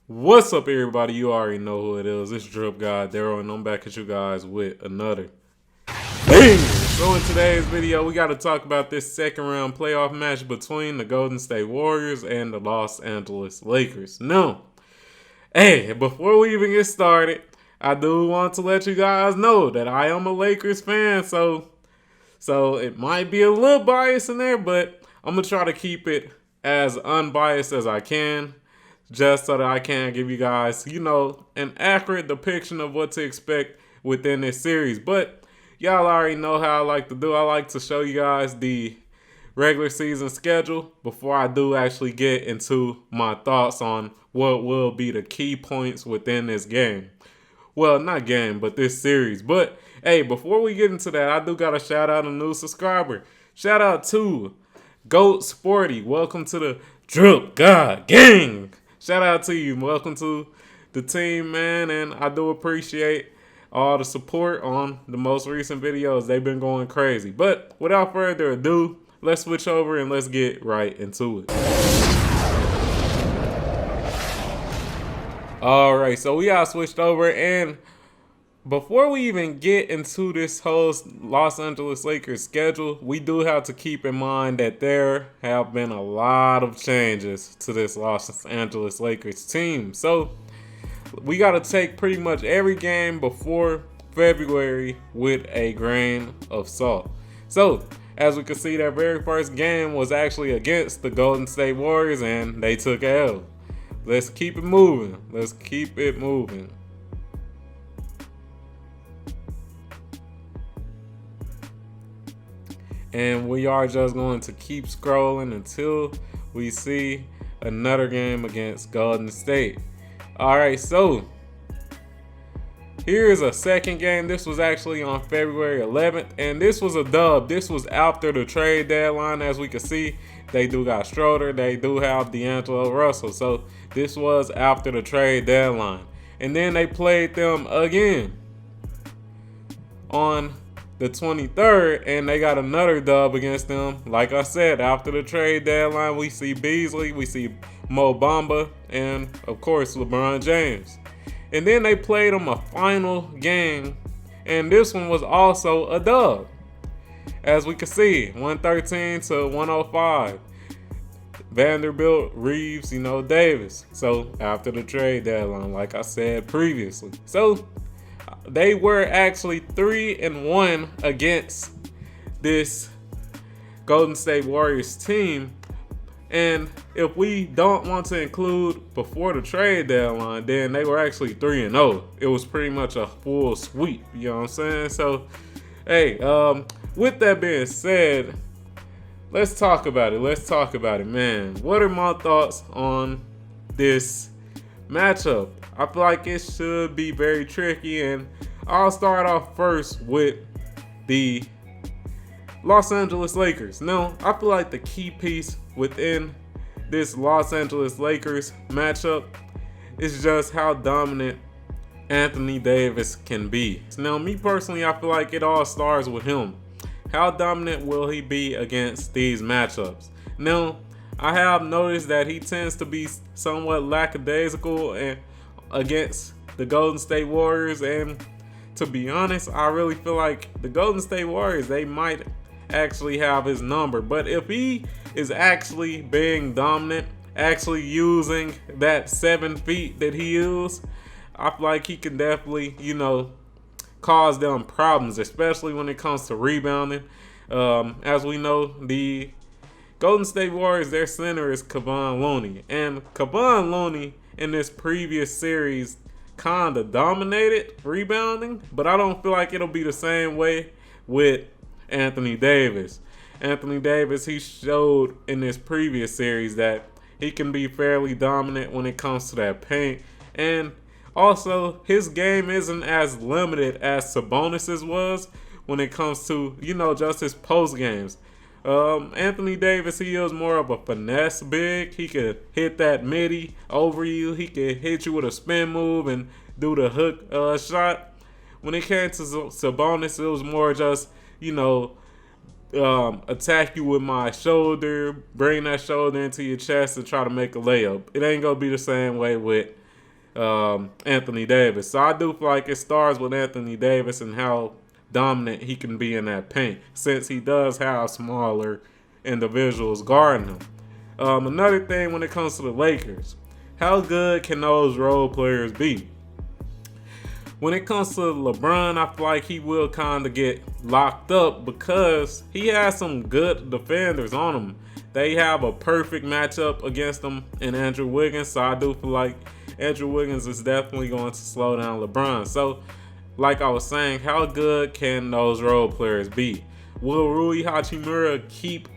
What's up, everybody? You already know who it is. It's DripGodDero, and I'm back at you guys with another bang. So in today's video, we got to talk about this second round playoff match between the Golden State Warriors and the Los Angeles Lakers. Now, hey, before we even get started, I do want to let you guys know that I am a Lakers fan, so it might be a little biased in there, but I'm gonna try to keep it as unbiased as I can, just so that I can give you guys, an accurate depiction of what to expect within this series. But y'all already know how I like to do. I like to show you guys the regular season schedule before I do actually get into my thoughts on what will be the key points within this game. Well, not game, but this series. But hey, before we get into that, I do got to shout out a new subscriber. Shout out to Goat Sporty. Welcome to the Drip God Gang. Shout out to you. Welcome to the team, man. And I do appreciate all the support on the most recent videos. They've been going crazy. But without further ado, let's switch over and let's get right into it. All right, so we got switched over, and before we even get into this whole Los Angeles Lakers schedule, we do have to keep in mind that there have been a lot of changes to this Los Angeles Lakers team. So we got to take pretty much every game before February with a grain of salt. So as we can see, their very first game was actually against the Golden State Warriors, and they took a L. Let's keep it moving. Let's keep it moving. And we are just going to keep scrolling until we see another game against Golden State. All right, so here's a second game. This was actually on February 11th, and this was a dub. This was after the trade deadline. As we can see, they do got Schroeder. They do have D'Angelo Russell. So this was after the trade deadline. And then they played them again on the 23rd, and they got another dub against them. Like I said, after the trade deadline, we see Beasley, we see Mo Bamba, and of course LeBron James. And then they played them a final game, and this one was also a dub. As we can see, 113 to 105. Vanderbilt, Reeves, Davis. So after the trade deadline, like I said previously. So they were actually 3-1 against this Golden State Warriors team. And if we don't want to include before the trade deadline, then they were actually 3-0. It was pretty much a full sweep, you know what I'm saying? So, hey, with that being said, let's talk about it. Let's talk about it, man. What are my thoughts on this matchup? I feel like it should be very tricky, and I'll start off first with the Los Angeles Lakers. Now, I feel like the key piece within this Los Angeles Lakers matchup is just how dominant Anthony Davis can be. Now, me personally, I feel like it all starts with him. How dominant will he be against these matchups? Now, I have noticed that he tends to be somewhat lackadaisical and against the Golden State Warriors, and to be honest, I really feel like the Golden State Warriors, they might actually have his number. But if he is actually being dominant, actually using that 7 feet that he used, I feel like he can definitely, cause them problems, especially when it comes to rebounding. As we know, the Golden State Warriors, their center is Kevon Looney. And Kevon Looney in this previous series kind of dominated rebounding, but I don't feel like it'll be the same way with Anthony Davis. Anthony Davis, he showed in this previous series that he can be fairly dominant when it comes to that paint. And also, his game isn't as limited as Sabonis's was when it comes to, just his post games. Anthony Davis, he is more of a finesse big. He could hit that midi over you. He could hit you with a spin move and do the hook shot. When it came to Sabonis, it was more just, attack you with my shoulder, bring that shoulder into your chest and try to make a layup. It ain't going to be the same way with Anthony Davis. So I do feel like it starts with Anthony Davis and how dominant he can be in that paint, since he does have smaller individuals guarding him. Another thing when it comes to the Lakers, how good can those role players be? When it comes to LeBron, I feel like he will kind of get locked up because he has some good defenders on him. They have a perfect matchup against him in Andrew Wiggins, so I do feel like Andrew Wiggins is definitely going to slow down LeBron. So, like I was saying, how good can those role players be? Will Rui Hachimura keep,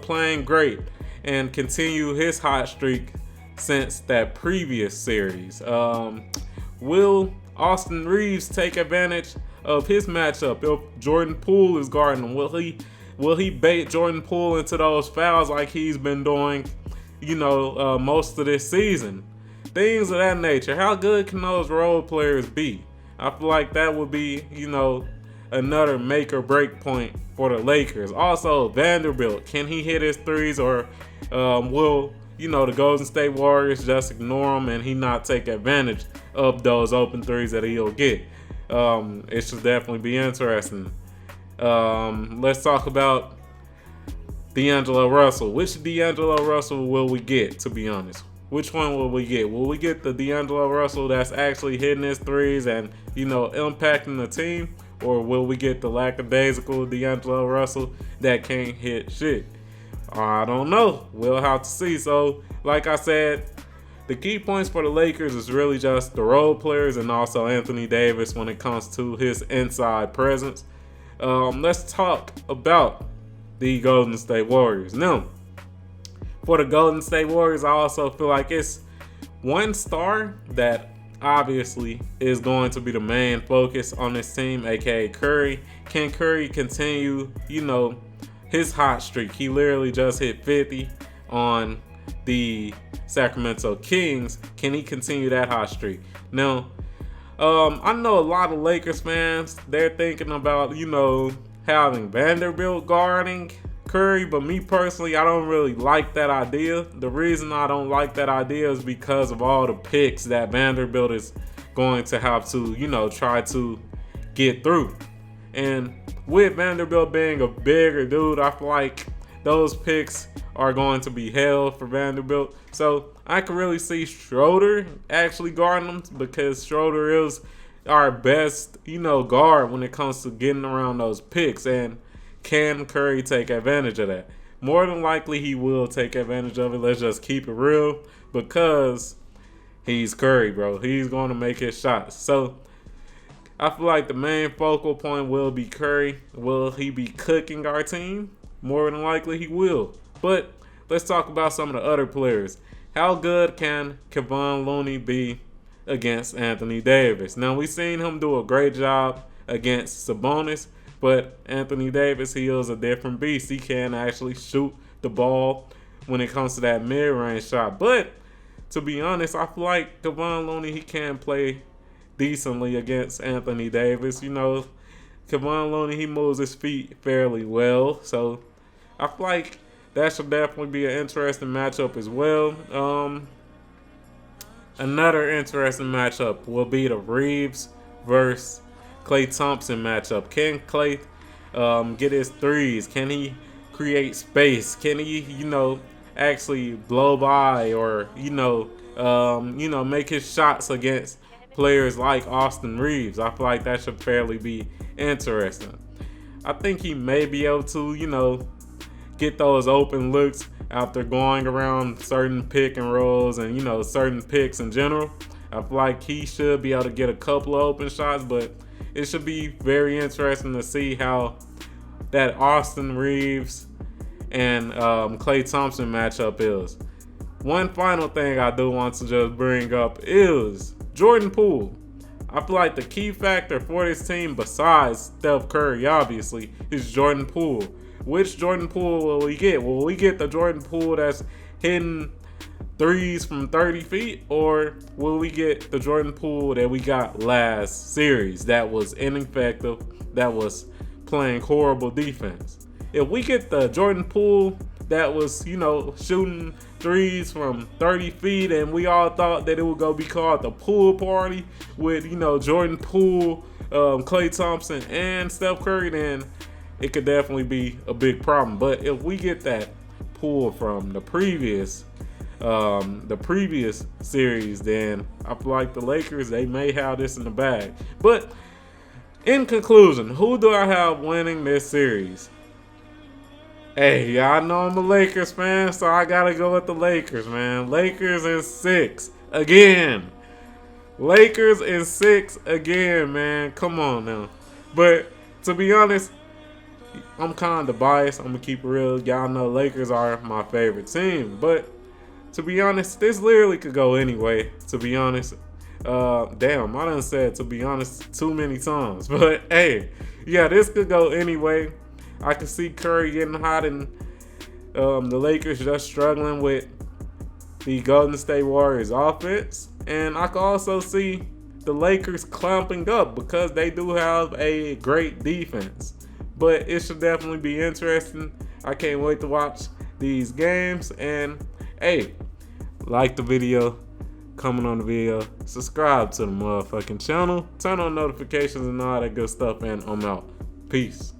playing great and continue his hot streak since that previous series? Will Austin Reeves take advantage of his matchup if Jordan Poole is guarding him? Will he bait Jordan Poole into those fouls like he's been doing, most of this season? Things of that nature. How good can those role players be? I feel like that would be, another make or break point for the Lakers. Also, Vanderbilt, can he hit his threes, or will the Golden State Warriors just ignore him and he not take advantage of those open threes that he'll get? It should definitely be interesting. Let's talk about D'Angelo Russell. Which D'Angelo Russell will we get, to be honest? Which one will we get? Will we get the D'Angelo Russell that's actually hitting his threes and, impacting the team? Or will we get the lackadaisical D'Angelo Russell that can't hit shit? I don't know. We'll have to see. So, like I said, the key points for the Lakers is really just the role players and also Anthony Davis when it comes to his inside presence. Let's talk about the Golden State Warriors. Now, for the Golden State Warriors, I also feel like it's one star that obviously is going to be the main focus on this team, aka Curry. Can Curry continue, his hot streak? He literally just hit 50 on the Sacramento Kings. Can he continue that hot streak? Now, I know a lot of Lakers fans, they're thinking about, having Vanderbilt guarding Curry, but me personally, I don't really like that idea. The reason I don't like that idea is because of all the picks that Vanderbilt is going to have to, try to get through. And with Vanderbilt being a bigger dude, I feel like those picks are going to be held for Vanderbilt. So I can really see Schroeder actually guarding them, because Schroeder is our best, guard when it comes to getting around those picks. And can Curry take advantage of that? More than likely he will take advantage of it. Let's just keep it real, because he's Curry, bro. He's going to make his shots. So I feel like the main focal point will be Curry. Will he be cooking our team? More than likely he will. But let's talk about some of the other players. How good can Kevon Looney be against Anthony Davis? Now, we've seen him do a great job against Sabonis, but Anthony Davis, he is a different beast. He can actually shoot the ball when it comes to that mid-range shot. But to be honest, I feel like Kevon Looney, he can play decently against Anthony Davis. Kevon Looney, he moves his feet fairly well. So I feel like that should definitely be an interesting matchup as well. Another interesting matchup will be the Reeves versus Klay Thompson matchup. Can Klay get his threes? Can he create space? Can he, actually blow by or, make his shots against players like Austin Reeves? I feel like that should fairly be interesting. I think he may be able to, get those open looks after going around certain pick and rolls and, certain picks in general. I feel like he should be able to get a couple of open shots, but it should be very interesting to see how that Austin Reeves and Klay Thompson matchup is. One final thing I do want to just bring up is Jordan Poole. I feel like the key factor for this team, besides Steph Curry, obviously, is Jordan Poole. Which Jordan Poole will we get? Will we get the Jordan Poole that's hitting threes from 30 feet? Or will we get the Jordan Poole that we got last series that was ineffective, that was playing horrible defense? If we get the Jordan Poole that was, shooting threes from 30 feet, and we all thought that it would go be called the pool party with, you know, Jordan Poole, Klay Thompson, and Steph Curry, then it could definitely be a big problem. But if we get that Poole from the previous series, then I feel like the Lakers, they may have this in the bag. But in conclusion, who do I have winning this series? Hey, y'all know I'm a Lakers fan, so I gotta go with the Lakers, man. Lakers in 6 again. Lakers in 6 again, man. Come on now. But to be honest, I'm kind of biased. I'm gonna keep it real. Y'all know Lakers are my favorite team. But to be honest, this literally could go anyway. To be honest, damn, I done said to be honest too many times. But hey, yeah, this could go anyway. I can see Curry getting hot and the Lakers just struggling with the Golden State Warriors offense. And I can also see the Lakers clamping up because they do have a great defense. But it should definitely be interesting. I can't wait to watch these games. And hey, like the video, comment on the video, subscribe to the motherfucking channel, turn on notifications and all that good stuff, and I'm out. Peace.